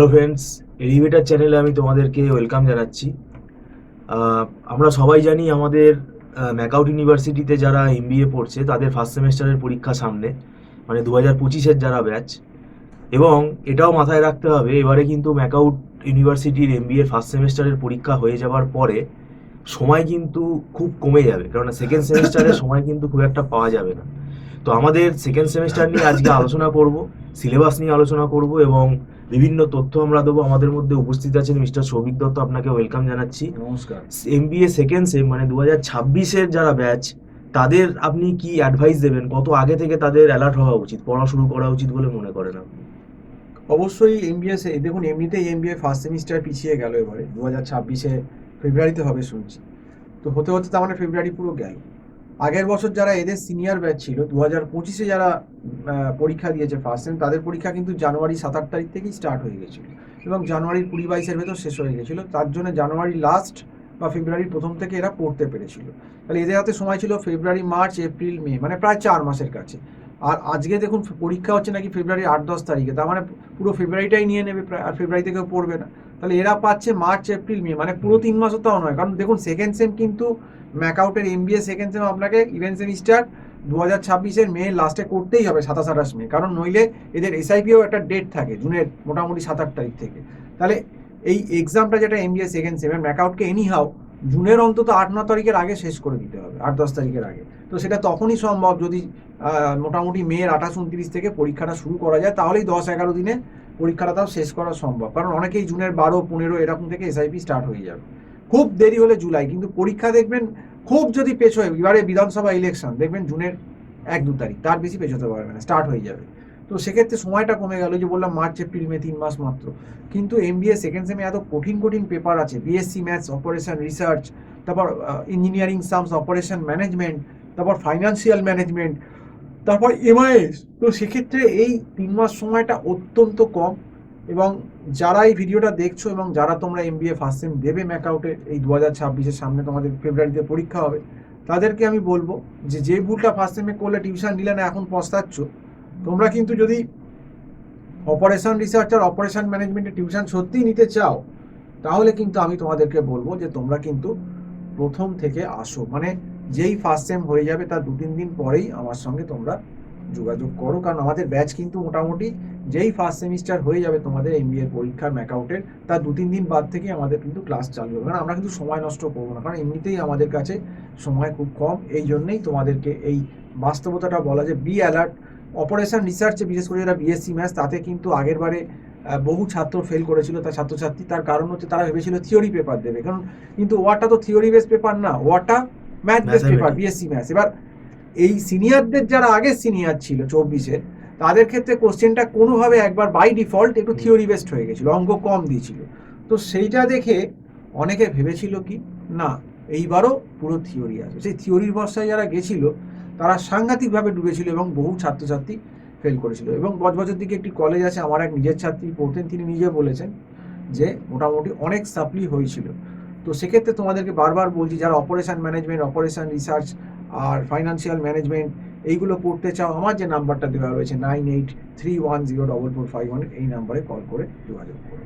Hello friends, elevator চ্যানেলে আমি তোমাদেরকে ওয়েলকাম জানাচ্ছি। আমরা সবাই জানি আমাদের ম্যাকআউট ইউনিভার্সিটিতে যারা এমবিএ পড়ছে তাদের ফার্স্ট সেমেস্টারের পরীক্ষা সামনে, মানে 2025-এর যারা ব্যাচ। এবং এটাও মাথায় রাখতে হবে, এবারে কিন্তু ম্যাকআউট ইউনিভার্সিটির এমবিএ ফার্স্ট সেমেস্টারের পরীক্ষা হয়ে যাওয়ার পরে সময় কিন্তু খুব কমে যাবে, কারণ সেকেন্ড সেমেস্টারের সময় কিন্তু খুব একটা পাওয়া যাবে না। তো আমাদের সেকেন্ড সেমেস্টার নিয়ে আজকে আলোচনা করব, সিলেবাস নিয়ে আলোচনা করব এবং বিভিন্ন তথ্য আমরা দেবো। আমাদের মধ্যে উপস্থিত আছেন মিস্টার সৌভিক দত্ত, আপনাকে ওয়েলকাম জানাচ্ছি। নমস্কার। এমবিএ সেকেন্ড সেম মানে 2026-এর যারা ব্যাচ, তাদের আপনি কি অ্যাডভাইস দেবেন? কত আগে থেকে তাদের অ্যালার্ট হওয়া উচিত, পড়া শুরু করা উচিত বলে মনে করেন আপনি? অবশ্যই এমবিএ দেখুন, এমনিতেই এমবিএ ফার্স্ট সেমিস্টার পিছিয়ে গেল, এবারে 2026-এ ফেব্রুয়ারিতে হবে শুনছি। তো হতে হতে তার মানে ফেব্রুয়ারি পুরো গেল। আগের বছর যারা এদের সিনিয়র ব্যাচ ছিল, 2025-এ যারা পরীক্ষা দিয়েছে ফার্স্ট সেম, তাদের পরীক্ষা কিন্তু জানুয়ারি 7-8 তারিখ থেকেই স্টার্ট হয়ে গেছিলো এবং জানুয়ারির 20-22-এর ভেতর শেষ হয়ে গেছিলো। তার জন্য জানুয়ারি লাস্ট বা ফেব্রুয়ারির প্রথম থেকে এরা পড়তে পেরেছিল। তাহলে এদের হাতে সময় ছিল ফেব্রুয়ারি, মার্চ, এপ্রিল, মে, মানে প্রায় 4 মাসের কাছে। আর আজকে দেখুন পরীক্ষা হচ্ছে নাকি ফেব্রুয়ারি 8-10 তারিখে, তার মানে পুরো ফেব্রুয়ারিটাই নিয়ে নেবে প্রায়, আর ফেব্রুয়ারি থেকেও পড়বে না। তাহলে এরা পাচ্ছে মার্চ, এপ্রিল, মে, মানে পুরো 3 মাসও তাও নয়। কারণ দেখুন সেকেন্ড সেম কিন্তু ম্যাকআউটের এমবিএ সেকেন্ড সেম আপনাকে ইভেন্ট সেমিস্টার 2026-এর মে লাস্টে করতেই হবে, 27-28 মে, কারণ নইলে এদের এসআইপিও একটা ডেট থাকে জুনের মোটামুটি 7-8 তারিখ থেকে। তাহলে এই এক্সামটা যেটা এমবিএ সেকেন্ড সেমের ম্যাকআউটকে এনিহাও জুনের অন্তত 8-9 তারিখের আগে শেষ করে দিতে হবে, 8-10 তারিখের আগে। তো সেটা তখনই সম্ভব যদি মোটামুটি মেয়ের 28-29 থেকে পরীক্ষাটা শুরু করা যায়, তাহলেই 10-11 দিনে পরীক্ষাটা তাও শেষ করা সম্ভব। কারণ অনেকেই জুনের 12-15 এরকম থেকে এসআইপি স্টার্ট হয়ে যাবে, খুব দেরি হলে জুলাই। কিন্তু পরীক্ষা দেখবেন খুব যদি পেছোয়, এবারে বিধানসভা ইলেকশন দেখবেন জুনের 1-2 তারিখ, তার বেশি পেছোতে পারবে না, স্টার্ট হয়ে যাবে। তো সেক্ষেত্রে সময়টা কমে গেল, যে বললাম মার্চ, এপ্রিল, মে, 3 মাস মাত্র। কিন্তু এমবিএ সেকেন্ড সেমে এত কঠিন কঠিন পেপার আছে, বিএসসি ম্যাথস, অপারেশন রিসার্চ, তারপর ইঞ্জিনিয়ারিং সামস, অপারেশন ম্যানেজমেন্ট, তারপর ফাইন্যান্সিয়াল ম্যানেজমেন্ট, তারপর এমআইএস। তো সেক্ষেত্রে এই 3 মাস সময়টা অত্যন্ত কম। এবং যারা এই ভিডিওটা দেখছো এবং যারা তোমরা এমবিএ ফার্স্ট সেম দেবে ম্যাকআউটে এই 2026-এর সামনে, তোমাদের ফেব্রুয়ারিতে পরীক্ষা হবে, তাদেরকে আমি বলবো যে ভুলটা ফার্স্ট সেমে করলে টিউশন নিলে না, এখন পস্তাচ্ছ, তোমরা কিন্তু যদি অপারেশন রিসার্চ আর অপারেশন ম্যানেজমেন্টে টিউশন সত্যিই নিতে চাও, তাহলে কিন্তু আমি তোমাদেরকে বলবো যে তোমরা কিন্তু প্রথম থেকে আসো, মানে যেই ফার্স্ট সেম হয়ে যাবে তার 2-3 দিন পরেই আমার সঙ্গে তোমরা যোগাযোগ করো। কারণ আমাদের ব্যাচ কিন্তু মোটামুটি যেই ফার্স্ট সেমিস্টার হয়ে যাবে তোমাদের এমবিএ পরীক্ষার ম্যাকআউটের, তার 2-3 দিন বাদ থেকে আমাদের কিন্তু ক্লাস চালু হবে। কারণ আমরা কিন্তু সময় নষ্ট করবো না, কারণ এমনিতেই আমাদের কাছে সময় খুব কম। এই জন্যেই তোমাদেরকে এই বাস্তবতাটা বলা, যে বি অ্যালার্ট। অপারেশন রিসার্চে বিশেষ করে যারা বিএসসি ম্যাথস, তাতে কিন্তু আগের বারে বহু ছাত্র ফেল করেছিল, তার ছাত্রছাত্রী। তার কারণ হচ্ছে তারা ভেবেছিল থিওরি পেপার দেবে, কারণ কিন্তু ওয়াটা তো থিওরি বেস পেপার না, what a math base paper, mathematics. BSc maths. এবার এই সিনিয়রদের যারা আগে সিনিয়র ছিল 24-এর, তাদের ক্ষেত্রে কোশ্চেনটা কোনোভাবে একবার বাই ডিফল্ট একটু থিওরি বেসড হয়ে গেছিলো, অঙ্ক কম দিয়েছিল। তো সেইটা দেখে অনেকে ভেবেছিল কি না, এইবারও পুরো থিওরি আছে। সেই থিওরির ভরসায় যারা গেছিল তারা সাংঘাতিকভাবে ডুবেছিল এবং বহু ছাত্রছাত্রী ফেল করেছিল। এবং বজবজের দিকে একটি কলেজ আছে, আমার এক নিজের ছাত্রী পড়তেন, তিনি নিজে বলেছেন যে মোটামুটি অনেক সাপ্লি হয়েছিল। তো সেক্ষেত্রে তোমাদেরকে বারবার বলছি, যারা অপারেশন ম্যানেজমেন্ট, অপারেশন রিসার্চ আর ফাইন্যান্সিয়াল ম্যানেজমেন্ট এইগুলো পড়তে চাও, আমার যে নাম্বারটা দেওয়া রয়েছে 9831044518, এই নাম্বারে কল করে যোগাযোগ করো।